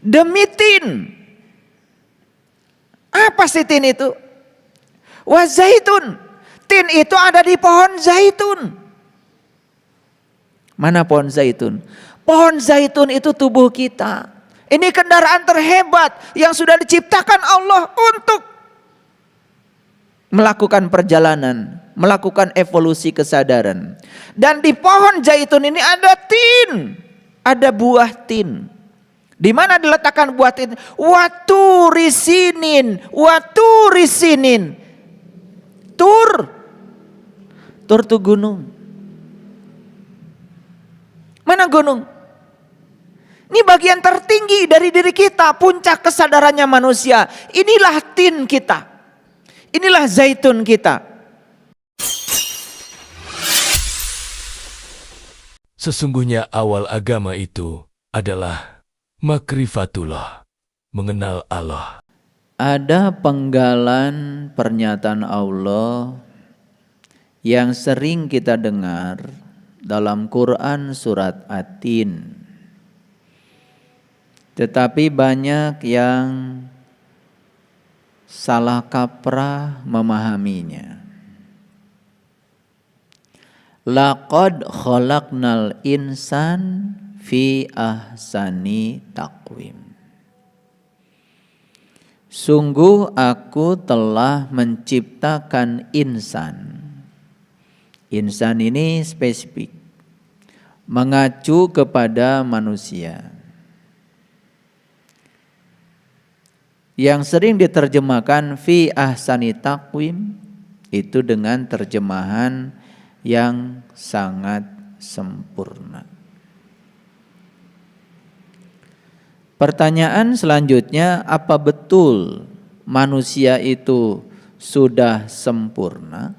demi tin. Apa sih tin itu? Wa zaitun. Tin itu ada di pohon zaitun. Mana pohon zaitun? Pohon zaitun itu tubuh kita. Ini kendaraan terhebat yang sudah diciptakan Allah untuk melakukan perjalanan, melakukan evolusi kesadaran. Dan di pohon zaitun ini ada tin, ada buah tin. Di mana diletakkan buah tin? Waturi sinin, waturi sinin. Tur itu gunung. Mana gunung? Ini bagian tertinggi dari diri kita, puncak kesadarannya manusia. Inilah tin kita. Inilah zaitun kita. Sesungguhnya awal agama itu adalah makrifatullah, mengenal Allah. Ada penggalan pernyataan Allah yang sering kita dengar dalam Quran surat At-Tin. Tetapi banyak yang salah kaprah memahaminya. Laqad khalaqnal insan fi ahsani taqwim. Sungguh aku telah menciptakan insan. Insan ini spesifik, mengacu kepada manusia. Yang sering diterjemahkan fi ahsani taqwim itu dengan terjemahan yang sangat sempurna. Pertanyaan selanjutnya, apa betul manusia itu sudah sempurna?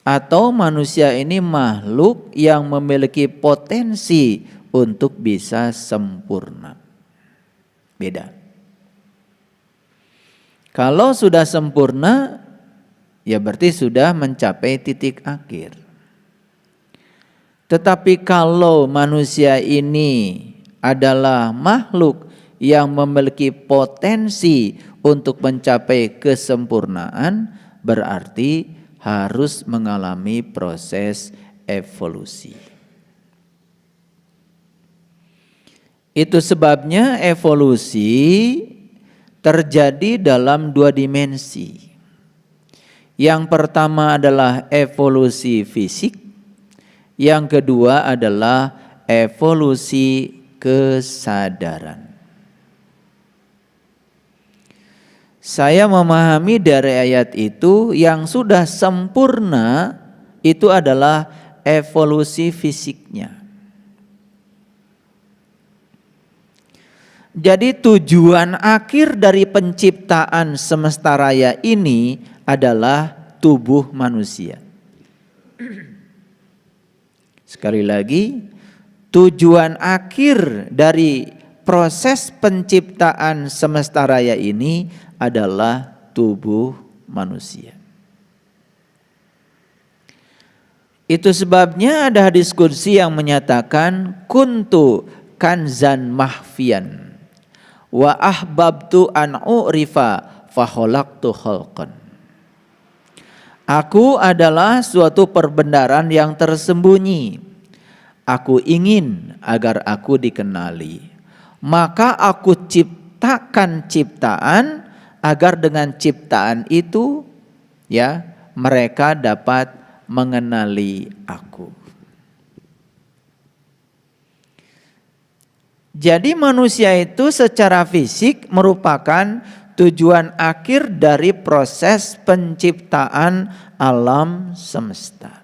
Atau manusia ini makhluk yang memiliki potensi untuk bisa sempurna? Beda. Kalau sudah sempurna, ya berarti sudah mencapai titik akhir. Tetapi kalau manusia ini adalah makhluk yang memiliki potensi untuk mencapai kesempurnaan, berarti harus mengalami proses evolusi. Itu sebabnya evolusi terjadi dalam dua dimensi. Yang pertama adalah evolusi fisik, yang kedua adalah evolusi kesadaran. Saya memahami dari ayat itu yang sudah sempurna itu adalah evolusi fisiknya. Jadi tujuan akhir dari penciptaan semesta raya ini adalah tubuh manusia. Sekali lagi, tujuan akhir dari proses penciptaan semesta raya ini adalah tubuh manusia. Itu sebabnya ada hadis qudsi yang menyatakan kuntu kanzan mahfian wa ahbabtu an u'rifa fa khalaqtu khalqan. Aku adalah suatu perbendaharaan yang tersembunyi. Aku ingin agar aku dikenali. Maka aku ciptakan ciptaan agar dengan ciptaan itu ya mereka dapat mengenali aku. Jadi manusia itu secara fisik merupakan tujuan akhir dari proses penciptaan alam semesta.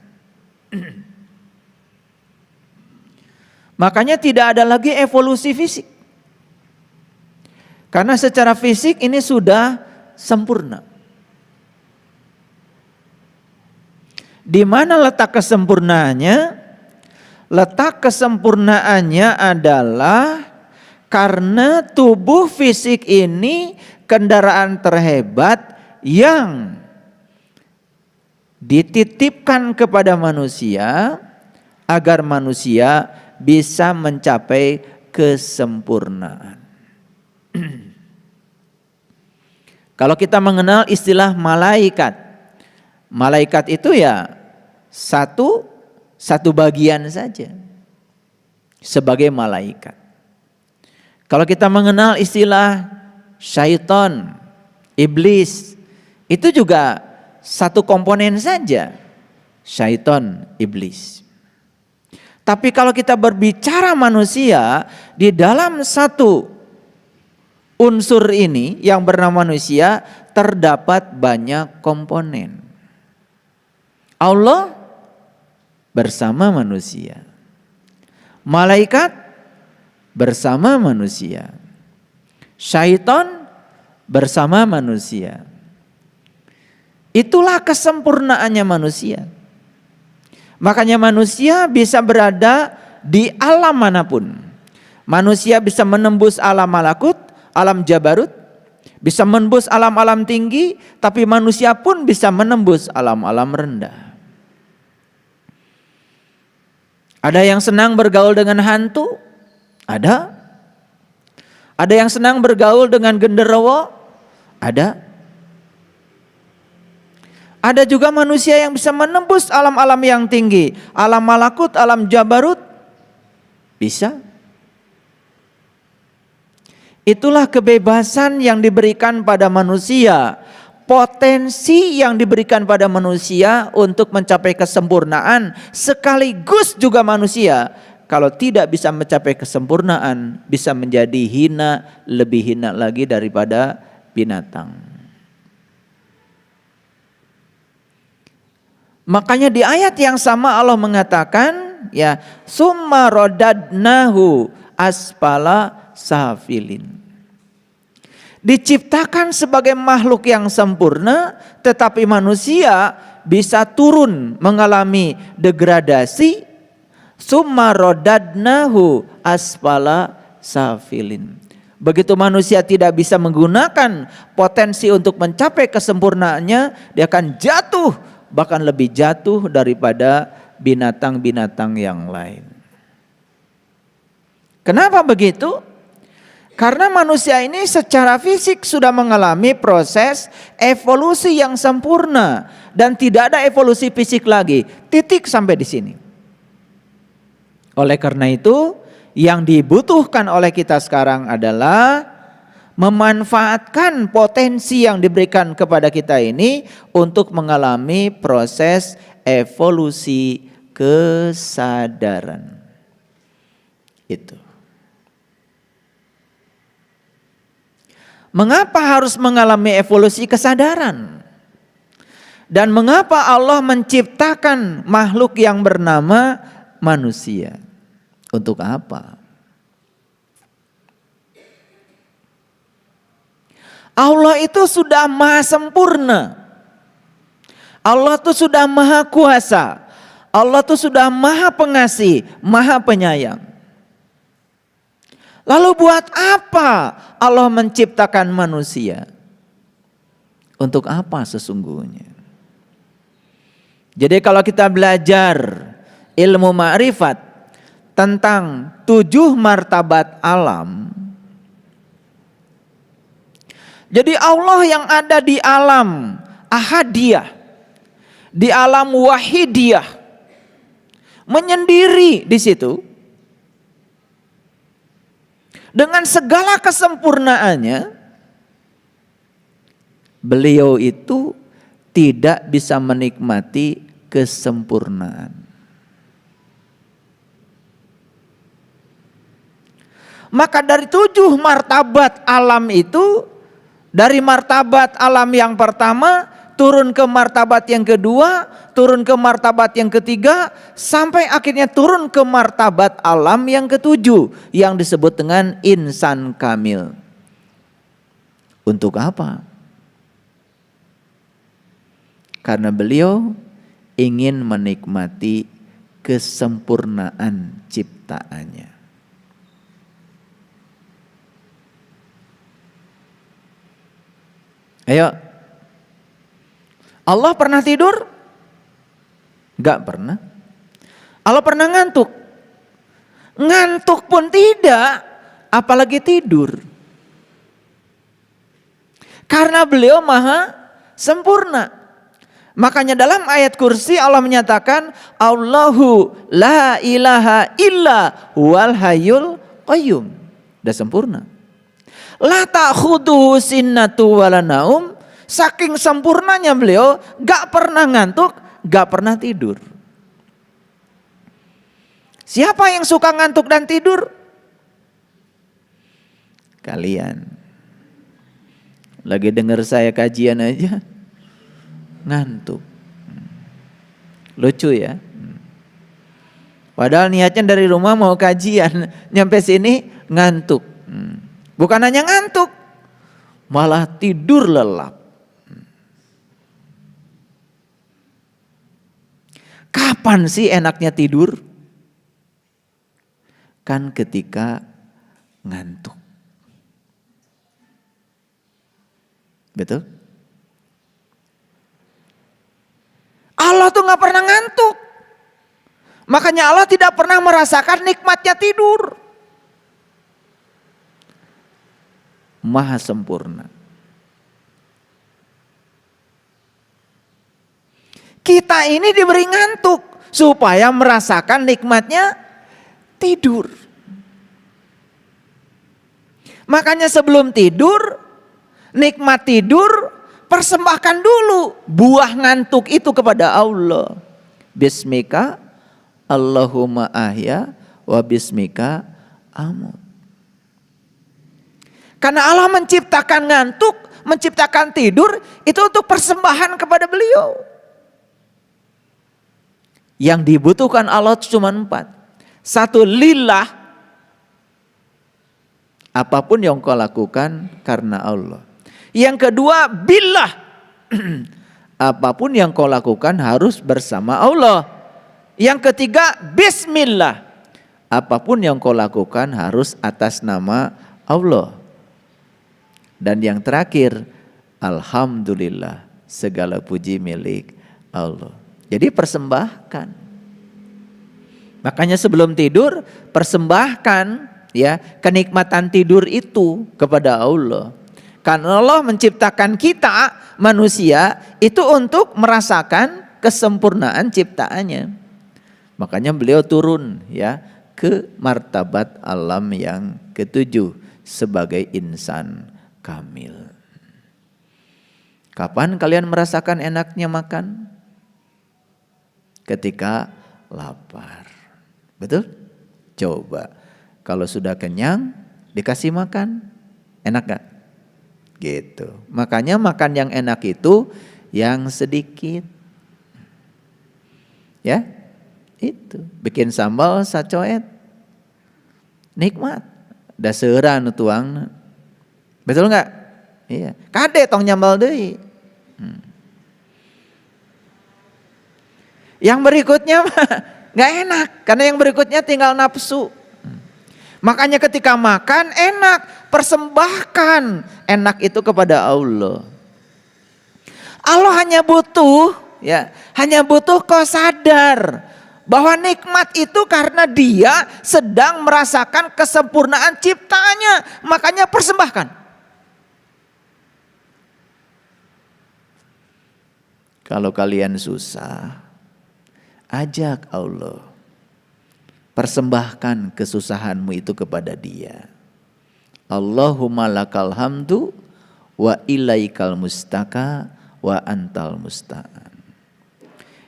Makanya tidak ada lagi evolusi fisik. Karena secara fisik ini sudah sempurna. Di mana letak kesempurnaannya? Letak kesempurnaannya adalah karena tubuh fisik ini kendaraan terhebat yang dititipkan kepada manusia agar manusia bisa mencapai kesempurnaan. Kalau kita mengenal istilah malaikat, malaikat itu ya satu bagian saja sebagai malaikat. Kalau kita mengenal istilah syaitan, iblis, itu juga satu komponen saja, syaitan, iblis. Tapi kalau kita berbicara manusia, di dalam satu unsur ini yang bernama manusia terdapat banyak komponen. Allah bersama manusia, malaikat bersama manusia, syaitan bersama manusia. Itulah kesempurnaannya manusia. Makanya manusia bisa berada di alam manapun. Manusia bisa menembus alam malakut, alam jabarut, bisa menembus alam-alam tinggi, tapi manusia pun bisa menembus alam-alam rendah. Ada yang senang bergaul dengan hantu? Ada. Ada yang senang bergaul dengan genderuwo? Ada. Ada juga manusia yang bisa menembus alam-alam yang tinggi, alam malakut, alam jabarut, bisa. Itulah kebebasan yang diberikan pada manusia, potensi yang diberikan pada manusia untuk mencapai kesempurnaan, sekaligus juga manusia kalau tidak bisa mencapai kesempurnaan bisa menjadi hina, lebih hina lagi daripada binatang. Makanya di ayat yang sama Allah mengatakan ya summa radadnahu asfala safilin. Diciptakan sebagai makhluk yang sempurna, tetapi manusia bisa turun mengalami degradasi. Summa radadnahu asfala safilin. Begitu manusia tidak bisa menggunakan potensi untuk mencapai kesempurnaannya, dia akan jatuh, bahkan lebih jatuh daripada binatang-binatang yang lain. Kenapa begitu? Karena manusia ini secara fisik sudah mengalami proses evolusi yang sempurna dan tidak ada evolusi fisik lagi. Titik sampai di sini. Oleh karena itu, yang dibutuhkan oleh kita sekarang adalah memanfaatkan potensi yang diberikan kepada kita ini untuk mengalami proses evolusi kesadaran. Itu. Mengapa harus mengalami evolusi kesadaran? Dan mengapa Allah menciptakan makhluk yang bernama manusia? Untuk apa? Allah itu sudah maha sempurna. Allah itu sudah maha kuasa. Allah itu sudah maha pengasih, maha penyayang. Lalu buat apa Allah menciptakan manusia? Untuk apa sesungguhnya? Jadi kalau kita belajar ilmu ma'rifat tentang 7 martabat alam, jadi Allah yang ada di alam ahadiyah, di alam wahidiyah, menyendiri di situ dengan segala kesempurnaannya. Beliau itu tidak bisa menikmati kesempurnaan. Maka dari 7 martabat alam itu, dari martabat alam yang pertama turun ke martabat yang kedua, turun ke martabat yang ketiga, sampai akhirnya turun ke martabat alam yang ketujuh yang disebut dengan insan kamil. Untuk apa? Karena beliau ingin menikmati kesempurnaan ciptaannya. Ayo, Allah pernah tidur? Enggak pernah. Allah pernah ngantuk? Ngantuk pun tidak. apalagi tidur. Karena beliau maha sempurna. Makanya dalam ayat kursi Allah menyatakan Allahu la ilaha illa wal hayyul qayyum. Udah sempurna. La ta'khudhuhu sinnatu wala naum. Saking sempurnanya beliau, gak pernah ngantuk, gak pernah tidur. Siapa yang suka ngantuk dan tidur? Kalian. Lagi dengar saya kajian aja ngantuk. Lucu ya. Padahal niatnya dari rumah mau kajian, nyampe sini ngantuk. Bukan hanya ngantuk, malah tidur lelap. Kapan sih enaknya tidur? Kan ketika ngantuk. Betul? Allah tuh gak pernah ngantuk. Makanya Allah tidak pernah merasakan nikmatnya tidur. Maha sempurna. Kita ini diberi ngantuk supaya merasakan nikmatnya tidur. Makanya sebelum tidur, nikmat tidur, persembahkan dulu buah ngantuk itu kepada Allah. Bismika Allahumma ahya wa bismika amut. Karena Allah menciptakan ngantuk, menciptakan tidur itu untuk persembahan kepada beliau. Yang dibutuhkan Allah cuma 4. 1 lillah, apapun yang kau lakukan karena Allah. Yang kedua billah, apapun yang kau lakukan harus bersama Allah. Yang ketiga bismillah, apapun yang kau lakukan harus atas nama Allah. Dan yang terakhir alhamdulillah, segala puji milik Allah. Jadi persembahkan. Makanya sebelum tidur persembahkan ya kenikmatan tidur itu kepada Allah. Karena Allah menciptakan kita manusia itu untuk merasakan kesempurnaan ciptaannya. Makanya beliau turun ya ke martabat alam yang ke-7 sebagai insan kamil. Kapan kalian merasakan enaknya makan? Ketika lapar. Betul? Coba. Kalau sudah kenyang dikasih makan, enak gak? Gitu. Makanya makan yang enak itu yang sedikit. Ya, itu. Bikin sambal sacoet. Nikmat. Daseuran tuang. Betul nggak? Iya. Kade tong nyambal deui. Yang berikutnya nggak enak. Karena yang berikutnya tinggal nafsu. Makanya ketika makan enak, persembahkan enak itu kepada Allah. Allah hanya butuh kau sadar bahwa nikmat itu karena dia sedang merasakan kesempurnaan ciptanya, makanya persembahkan. Kalau kalian susah, ajak Allah. Persembahkan kesusahanmu itu kepada dia. Allahumma lakal hamdu wa ilaikal mustaka wa antal musta'an.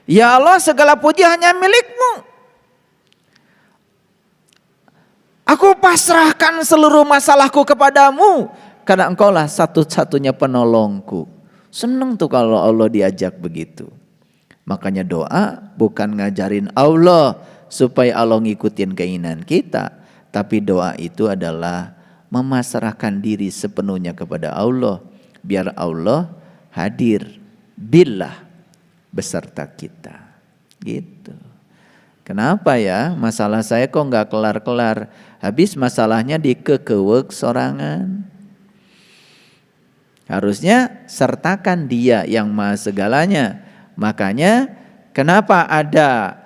Ya Allah, segala puji hanya milikmu. Aku pasrahkan seluruh masalahku kepadamu karena engkaulah satu-satunya penolongku. Senang tuh kalau Allah diajak begitu. Makanya doa bukan ngajarin Allah supaya Allah ngikutin keinginan kita, tapi doa itu adalah memasrahkan diri sepenuhnya kepada Allah biar Allah hadir billah beserta kita. Gitu. Kenapa ya masalah saya kok nggak kelar-kelar? Habis masalahnya dikekewek sorangan. Harusnya sertakan dia yang maha segalanya. Makanya kenapa ada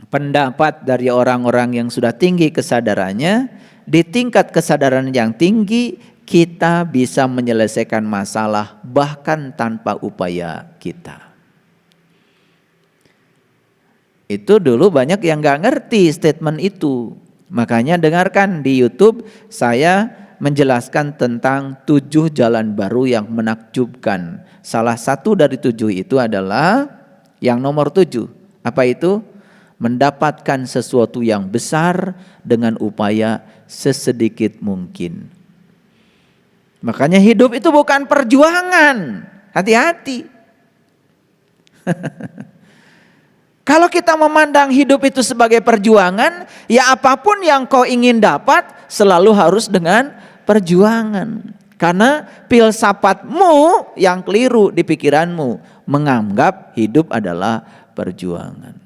pendapat dari orang-orang yang sudah tinggi kesadarannya, di tingkat kesadaran yang tinggi kita bisa menyelesaikan masalah bahkan tanpa upaya kita. Itu dulu banyak yang gak ngerti statement itu. Makanya dengarkan di YouTube saya menjelaskan tentang 7 jalan baru yang menakjubkan. Salah satu dari 7 itu adalah yang nomor 7. Apa itu? Mendapatkan sesuatu yang besar dengan upaya sesedikit mungkin. Makanya hidup itu bukan perjuangan. Hati-hati. Kalau kita memandang hidup itu sebagai perjuangan, ya apapun yang kau ingin dapat selalu harus dengan perjuangan. Karena filsafatmu yang keliru di pikiranmu menganggap hidup adalah perjuangan.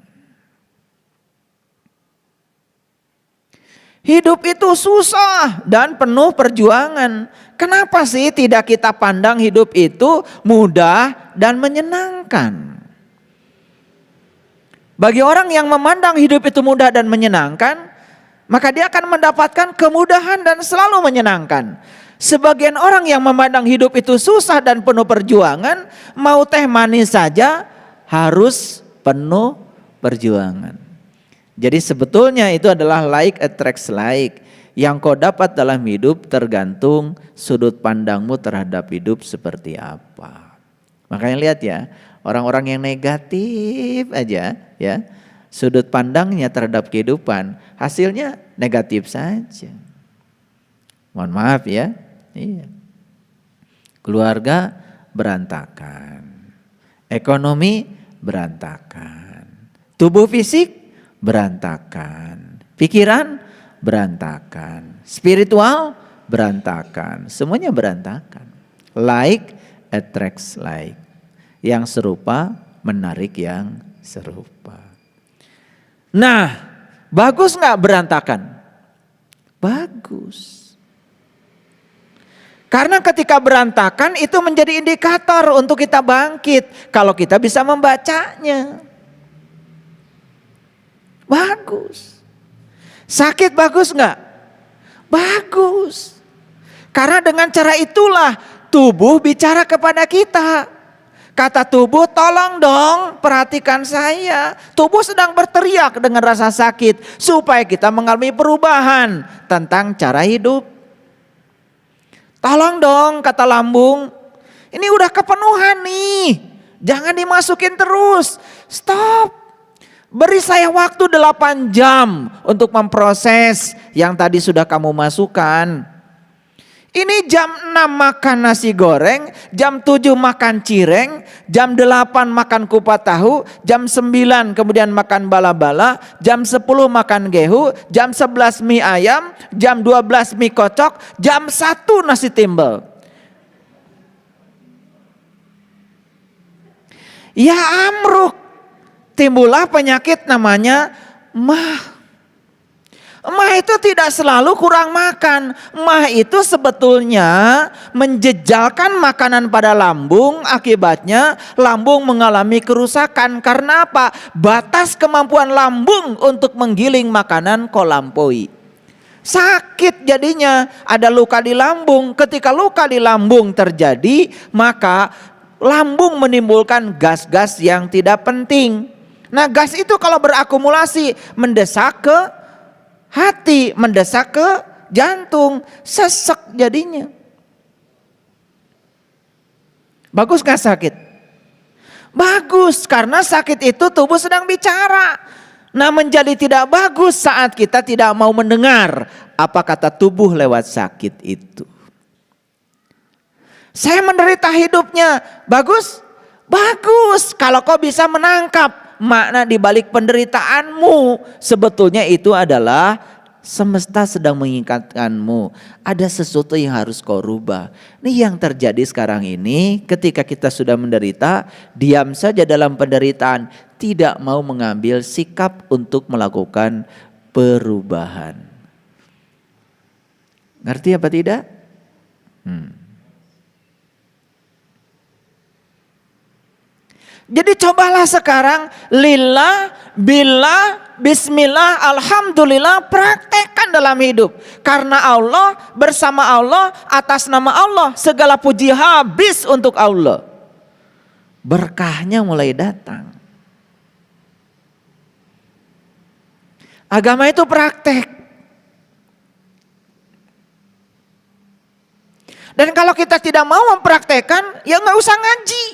Hidup itu susah dan penuh perjuangan. Kenapa sih tidak kita pandang hidup itu mudah dan menyenangkan? Bagi orang yang memandang hidup itu mudah dan menyenangkan, maka dia akan mendapatkan kemudahan dan selalu menyenangkan. Sebagian orang yang memandang hidup itu susah dan penuh perjuangan, mau teh manis saja harus penuh perjuangan. Jadi sebetulnya itu adalah like attracts like. Yang kau dapat dalam hidup tergantung sudut pandangmu terhadap hidup seperti apa. Makanya lihat ya, orang-orang yang negatif aja ya, sudut pandangnya terhadap kehidupan hasilnya negatif saja. Mohon maaf ya. Iya. Keluarga berantakan. Ekonomi berantakan. Tubuh fisik berantakan. Pikiran berantakan. Spiritual berantakan. Semuanya berantakan. Like attracts like. Yang serupa menarik yang serupa. Nah, bagus nggak berantakan? Bagus. Karena ketika berantakan itu menjadi indikator untuk kita bangkit. Kalau kita bisa membacanya. Bagus. Sakit bagus nggak? Bagus. Karena dengan cara itulah tubuh bicara kepada kita. Kata tubuh, tolong dong perhatikan saya. Tubuh sedang berteriak dengan rasa sakit supaya kita mengalami perubahan tentang cara hidup. Tolong dong kata lambung, ini udah kepenuhan nih. Jangan dimasukin terus. Stop. Beri saya waktu 8 jam untuk memproses yang tadi sudah kamu masukkan. Ini jam 6 makan nasi goreng, jam 7 makan cireng, jam 8 makan kupat tahu, jam 9 kemudian makan bala-bala, jam 10 makan gehu, jam 11 mie ayam, jam 12 mie kocok, jam 1 nasi timbel. Ya amruk, timbullah penyakit namanya mah. Mah itu tidak selalu kurang makan. Mah itu sebetulnya menjejalkan makanan pada lambung. Akibatnya lambung mengalami kerusakan. Karena apa? Batas kemampuan lambung untuk menggiling makanan kolampaui. Sakit jadinya, ada luka di lambung. Ketika luka di lambung terjadi, maka lambung menimbulkan gas-gas yang tidak penting. Nah, gas itu kalau berakumulasi mendesak ke hati, mendesak ke jantung, sesek jadinya. Bagus gak sakit? Bagus, karena sakit itu tubuh sedang bicara. Nah, menjadi tidak bagus saat kita tidak mau mendengar apa kata tubuh lewat sakit itu. Saya menderita hidupnya, bagus? Bagus, kalau kau bisa menangkap makna di balik penderitaanmu, sebetulnya itu adalah semesta sedang mengingatkanmu. Ada sesuatu yang harus kau rubah. Ini yang terjadi sekarang ini, ketika kita sudah menderita, diam saja dalam penderitaan, tidak mau mengambil sikap untuk melakukan perubahan. Ngerti apa tidak? Jadi cobalah sekarang lillah, billah, bismillah, alhamdulillah, praktekkan dalam hidup. Karena Allah, bersama Allah, atas nama Allah, segala puji habis untuk Allah. Berkahnya mulai datang. Agama itu praktek. Dan kalau kita tidak mau mempraktekkan, ya nggak usah ngaji.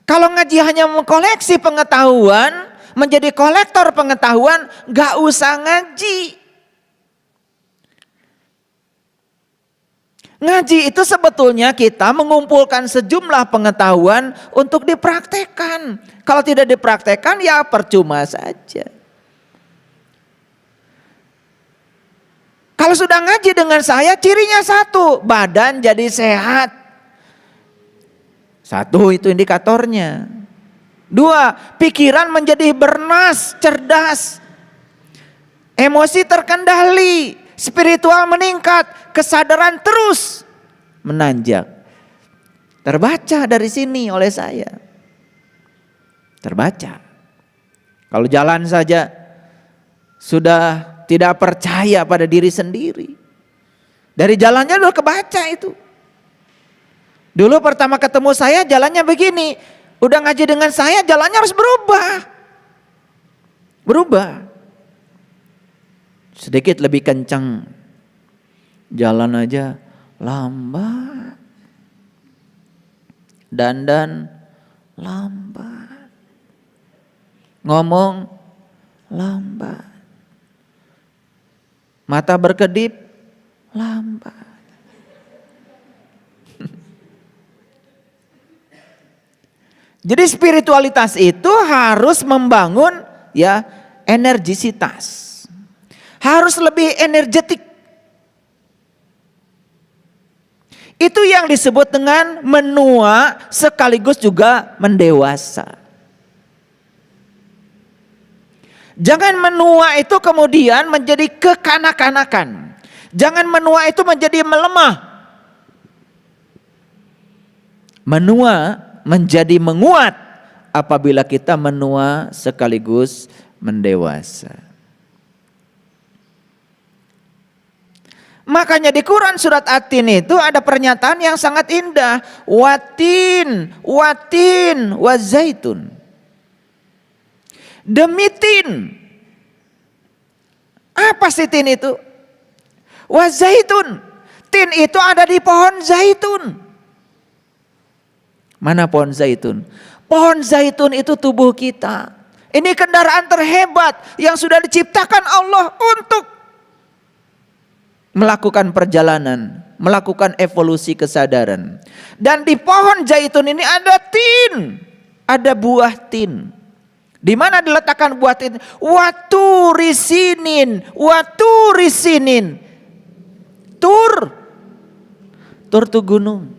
Kalau ngaji hanya mengkoleksi pengetahuan, menjadi kolektor pengetahuan, nggak usah ngaji. Ngaji itu sebetulnya kita mengumpulkan sejumlah pengetahuan untuk dipraktekkan. Kalau tidak dipraktekkan ya percuma saja. Kalau sudah ngaji dengan saya, cirinya satu, badan jadi sehat. Satu, itu indikatornya. Dua, pikiran menjadi bernas, cerdas. Emosi terkendali, spiritual meningkat, kesadaran terus menanjak. Terbaca dari sini oleh saya. Terbaca. Kalau jalan saja sudah tidak percaya pada diri sendiri. Dari jalannya udah kebaca itu. Dulu pertama ketemu saya jalannya begini. Udah ngaji dengan saya jalannya harus berubah. Berubah. Sedikit lebih kencang. Jalan aja lambat. Dandan lambat. Ngomong lambat. Mata berkedip lambat. Jadi spiritualitas itu harus membangun ya energisitas. Harus lebih energetik. Itu yang disebut dengan menua sekaligus juga mendewasa. Jangan menua itu kemudian menjadi kekanak-kanakan. Jangan menua itu menjadi melemah. Menua menjadi menguat apabila kita menua sekaligus mendewasa. Makanya di Quran surat At-Tin itu ada pernyataan yang sangat indah. Watin, watin, wazaitun. Demi tin. Apa sih tin itu? Wazaitun. Tin itu ada di pohon zaitun. Mana pohon zaitun? Pohon zaitun itu tubuh kita. Ini kendaraan terhebat yang sudah diciptakan Allah untuk melakukan perjalanan, melakukan evolusi kesadaran. Dan di pohon zaitun ini ada tin, ada buah tin. Di mana diletakkan buah tin? Waturisinin, waturisinin. Tur tuh gunung.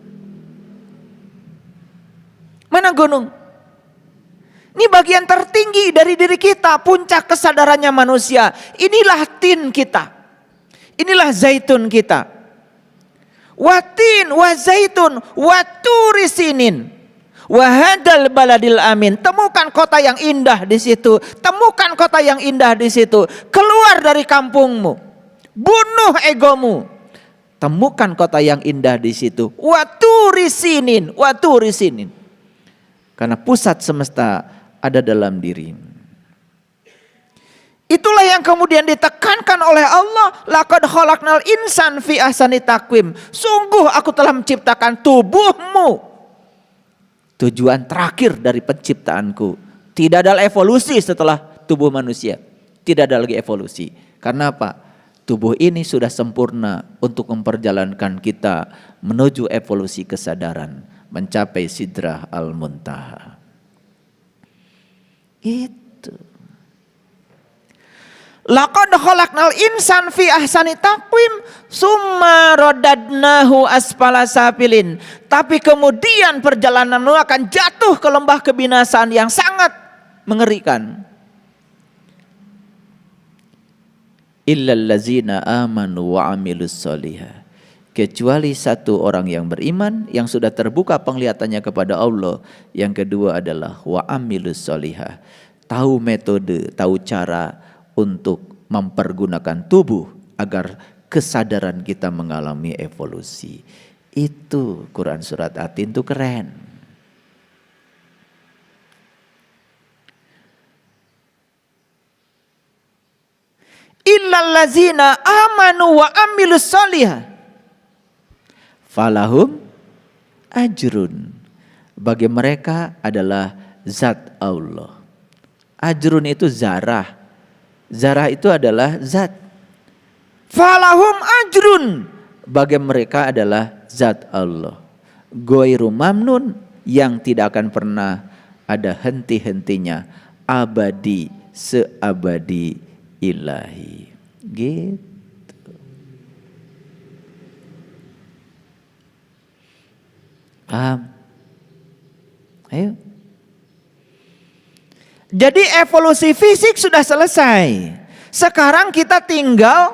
Mana gunung? Ini bagian tertinggi dari diri kita, puncak kesadarannya manusia. Inilah tin kita. Inilah zaitun kita. Watin, wazaitun, waturisinin. Wahadal baladil amin. Temukan kota yang indah di situ. Temukan kota yang indah di situ. Keluar dari kampungmu. Bunuh egomu. Temukan kota yang indah di situ. Waturisinin, waturisinin. Karena pusat semesta ada dalam diri. Itulah yang kemudian ditekankan oleh Allah. Laqad khalaqnal insan fi ahsani taqwim. Sungguh aku telah menciptakan tubuhmu. Tujuan terakhir dari penciptaanku. Tidak ada evolusi setelah tubuh manusia. Tidak ada lagi evolusi. Karena apa? Tubuh ini sudah sempurna untuk memperjalankan kita menuju evolusi kesadaran. Mencapai sidrah al-muntaha. Itu. Laqad khalaqnal insan fi ahsani taqwim summa radadnahu asfala safilin. Tapi kemudian perjalananmu akan jatuh ke lembah kebinasaan yang sangat mengerikan. Illal ladzina amanu wa amilus solihah. kecuali satu orang yang beriman yang sudah terbuka penglihatannya kepada Allah. Yang kedua adalah wa amilus solihah, tahu metode, tahu cara untuk mempergunakan tubuh agar kesadaran kita mengalami evolusi. Itu Quran surat At-Tin itu keren. Illal ladzina amanu wa amilus solihah falahum ajrun. Bagi mereka adalah zat Allah. Ajrun itu zarah. Zarah itu adalah zat. Falahum ajrun. Bagi mereka adalah zat Allah. Ghairu mamnun, yang tidak akan pernah ada henti-hentinya, abadi seabadi ilahi. Gitu. Paham? Ayo. Jadi evolusi fisik sudah selesai. Sekarang kita tinggal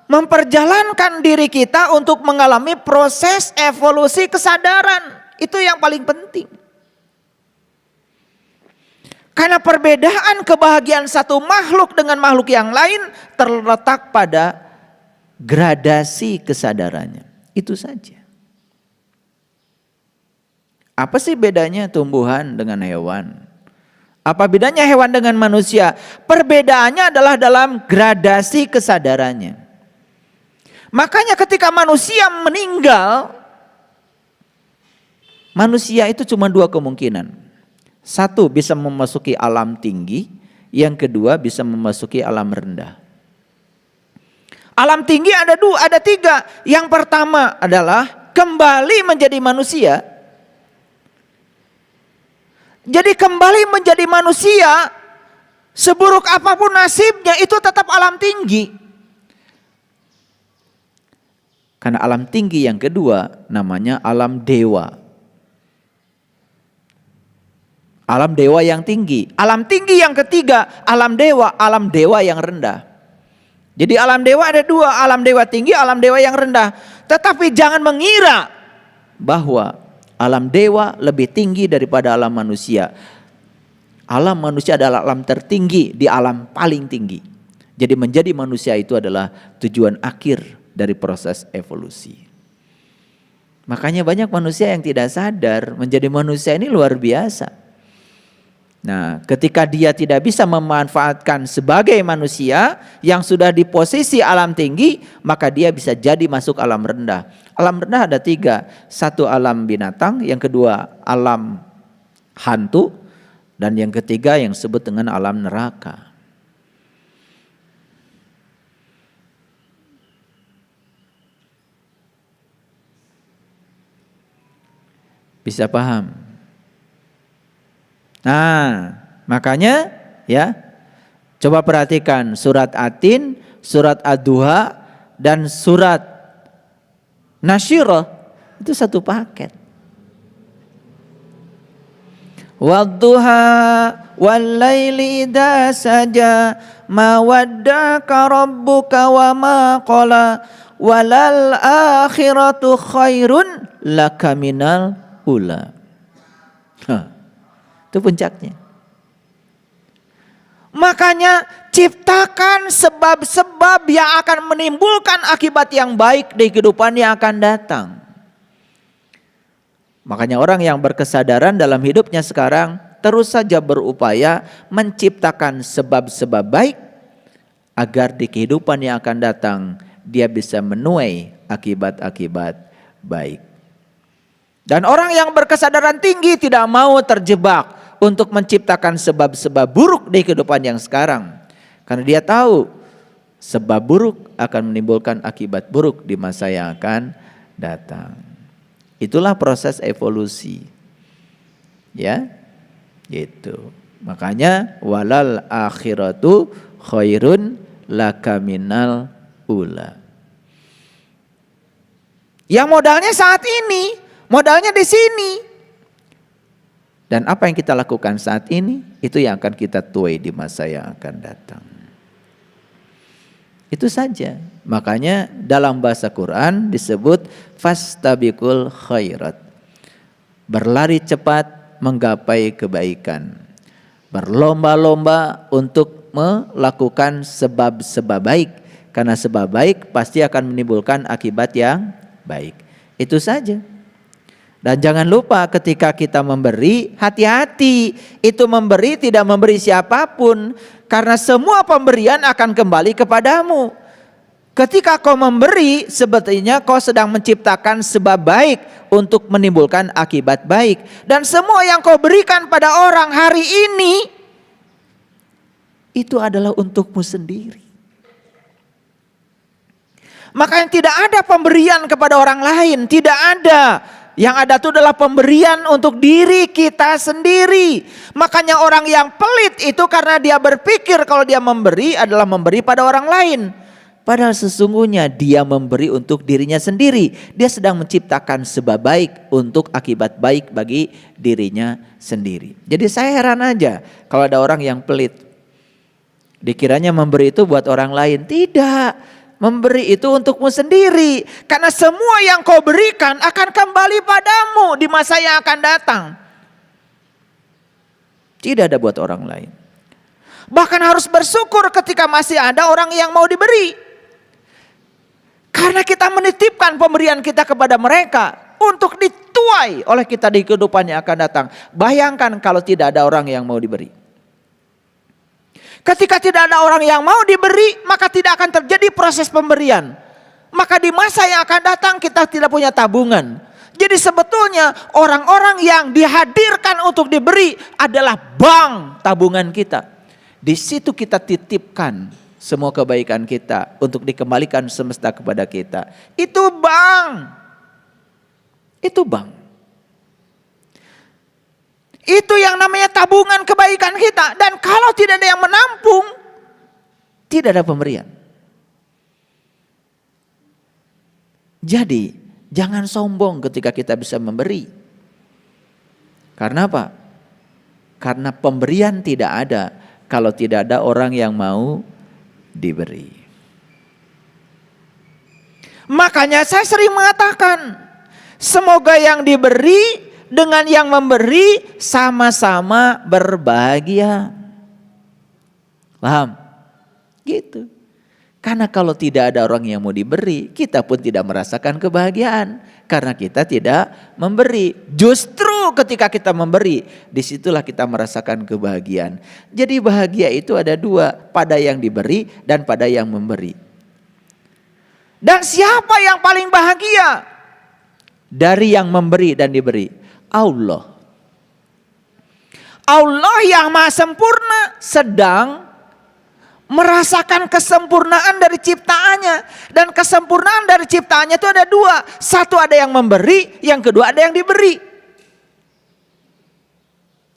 memperjalankan diri kita untuk mengalami proses evolusi kesadaran. Itu yang paling penting. Karena perbedaan kebahagiaan satu makhluk dengan makhluk yang lain terletak pada gradasi kesadarannya. Itu saja. Apa sih bedanya tumbuhan dengan hewan? Apa bedanya hewan dengan manusia? Perbedaannya adalah dalam gradasi kesadarannya. Makanya ketika manusia meninggal, manusia itu cuma dua kemungkinan. Satu, bisa memasuki alam tinggi. Yang kedua, bisa memasuki alam rendah. Alam tinggi ada tiga. Yang pertama adalah kembali menjadi manusia. Jadi kembali menjadi manusia, seburuk apapun nasibnya itu tetap alam tinggi. Karena alam tinggi yang kedua namanya alam dewa. Alam dewa yang tinggi. Alam tinggi yang ketiga alam dewa yang rendah. Jadi alam dewa ada dua, alam dewa tinggi, alam dewa yang rendah. Tetapi jangan mengira bahwa alam dewa lebih tinggi daripada alam manusia. Alam manusia adalah alam tertinggi di alam paling tinggi. Jadi menjadi manusia itu adalah tujuan akhir dari proses evolusi. Makanya banyak manusia yang tidak sadar menjadi manusia ini luar biasa. Nah, ketika dia tidak bisa memanfaatkan sebagai manusia yang sudah di posisi alam tinggi, maka dia bisa jadi masuk alam rendah. Alam rendah ada tiga. Satu alam binatang, yang kedua alam hantu, dan yang ketiga yang disebut dengan alam neraka. Bisa paham? Nah, makanya ya, coba perhatikan surat At-Tin, surat Ad-Duha, dan surat Nasyirah itu satu paket. Wadduha wal-laili idza saja ma waddaka rabbuka wa ma qala walal akhiratu khairun laka minal ula. Itu puncaknya. Makanya ciptakan sebab-sebab yang akan menimbulkan akibat yang baik di kehidupan yang akan datang. Makanya orang yang berkesadaran dalam hidupnya sekarang terus saja berupaya menciptakan sebab-sebab baik agar di kehidupan yang akan datang dia bisa menuai akibat-akibat baik. Dan orang yang berkesadaran tinggi tidak mau terjebak untuk menciptakan sebab-sebab buruk di kehidupan yang sekarang. Karena dia tahu sebab buruk akan menimbulkan akibat buruk di masa yang akan datang. Itulah proses evolusi. Ya, gitu. Makanya walal akhiratu khairun laka minal ula. Yang modalnya saat ini, modalnya di sini. Dan apa yang kita lakukan saat ini, itu yang akan kita tuai di masa yang akan datang. Itu saja. Makanya dalam bahasa Quran disebut fastabiqul khairat. Berlari cepat menggapai kebaikan. Berlomba-lomba untuk melakukan sebab-sebab baik. Karena sebab baik pasti akan menimbulkan akibat yang baik. Itu saja. Dan jangan lupa ketika kita memberi, hati-hati. Itu memberi tidak memberi siapapun. Karena semua pemberian akan kembali kepadamu. Ketika kau memberi, sebetulnya kau sedang menciptakan sebab baik untuk menimbulkan akibat baik. Dan semua yang kau berikan pada orang hari ini, itu adalah untukmu sendiri. Makanya tidak ada pemberian kepada orang lain, tidak ada. Yang ada itu adalah pemberian untuk diri kita sendiri. Makanya orang yang pelit itu karena dia berpikir kalau dia memberi adalah memberi pada orang lain. Padahal sesungguhnya dia memberi untuk dirinya sendiri. Dia sedang menciptakan sebab baik untuk akibat baik bagi dirinya sendiri. Jadi saya heran aja kalau ada orang yang pelit. Dikiranya memberi itu buat orang lain. Tidak. Memberi itu untukmu sendiri. Karena semua yang kau berikan akan kembali padamu di masa yang akan datang. Tidak ada buat orang lain. Bahkan harus bersyukur ketika masih ada orang yang mau diberi. Karena kita menitipkan pemberian kita kepada mereka untuk dituai oleh kita di kehidupan yang akan datang. Bayangkan kalau tidak ada orang yang mau diberi. Ketika tidak ada orang yang mau diberi, maka tidak akan terjadi proses pemberian. Maka di masa yang akan datang kita tidak punya tabungan. Jadi sebetulnya orang-orang yang dihadirkan untuk diberi adalah bank tabungan kita. Di situ kita titipkan semua kebaikan kita untuk dikembalikan semesta kepada kita. Itu bank. Itu bank. Itu yang namanya tabungan kebaikan kita. Dan kalau tidak ada yang menampung, tidak ada pemberian. Jadi jangan sombong ketika kita bisa memberi. Karena apa? Karena pemberian tidak ada kalau tidak ada orang yang mau diberi. Makanya saya sering mengatakan, semoga yang diberi dengan yang memberi sama-sama berbahagia. Paham? Gitu. Karena kalau tidak ada orang yang mau diberi, kita pun tidak merasakan kebahagiaan. Karena kita tidak memberi. Justru ketika kita memberi, disitulah kita merasakan kebahagiaan. Jadi bahagia itu ada dua, pada yang diberi dan pada yang memberi. Dan siapa yang paling bahagia? Dari yang memberi dan diberi. Allah. Allah yang maha sempurna sedang merasakan kesempurnaan dari ciptaannya. Dan kesempurnaan dari ciptaannya itu ada dua. Satu ada yang memberi, yang kedua ada yang diberi.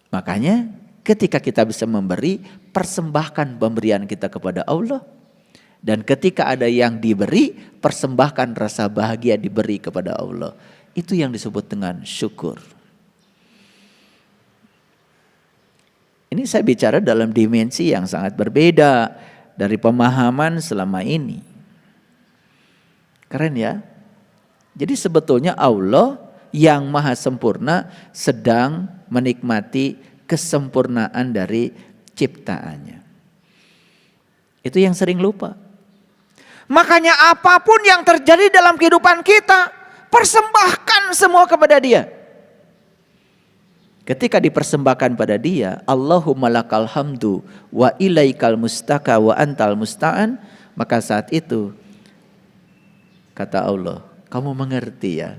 Makanya ketika kita bisa memberi, persembahkan pemberian kita kepada Allah. Dan ketika ada yang diberi, persembahkan rasa bahagia diberi kepada Allah. Itu yang disebut dengan syukur. Ini saya bicara dalam dimensi yang sangat berbeda dari pemahaman selama ini. Keren ya? Jadi sebetulnya Allah yang maha sempurna sedang menikmati kesempurnaan dari ciptaannya. Itu yang sering lupa. Makanya apapun yang terjadi dalam kehidupan kita, persembahkan semua kepada Dia. Ketika dipersembahkan pada Dia, Allahumma lakal hamdu wa ilaikal mustaka wa antal musta'an, maka saat itu kata Allah, kamu mengerti ya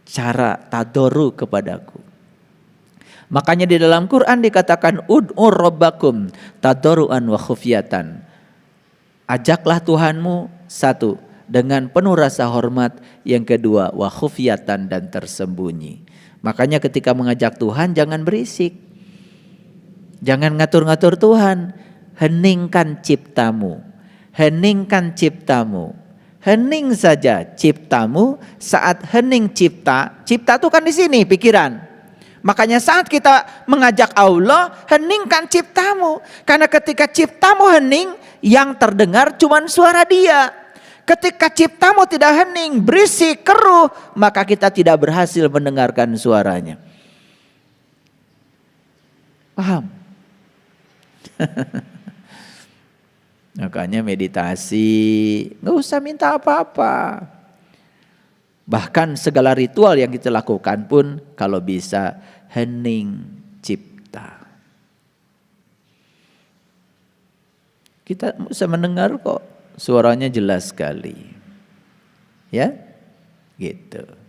cara tadoru kepadaku. Makanya di dalam Quran dikatakan ud'u rabbakum tadoruan wa khufyatan. Ajaklah Tuhanmu, satu, dengan penuh rasa hormat, yang kedua wa khufyatan, dan tersembunyi. Makanya ketika mengajak Tuhan jangan berisik. Jangan ngatur-ngatur Tuhan. Heningkan ciptamu. Heningkan ciptamu. Hening saja ciptamu. Saat hening cipta itu kan di sini pikiran. Makanya saat kita mengajak Allah, heningkan ciptamu. Karena ketika ciptamu hening, yang terdengar cuman suara dia. Ketika ciptamu tidak hening, berisik, keruh, maka kita tidak berhasil mendengarkan suaranya. Paham? Makanya meditasi, nggak usah minta apa-apa. Bahkan segala ritual yang kita lakukan pun kalau bisa hening cipta. Kita bisa mendengar kok, suaranya jelas sekali. Ya, gitu.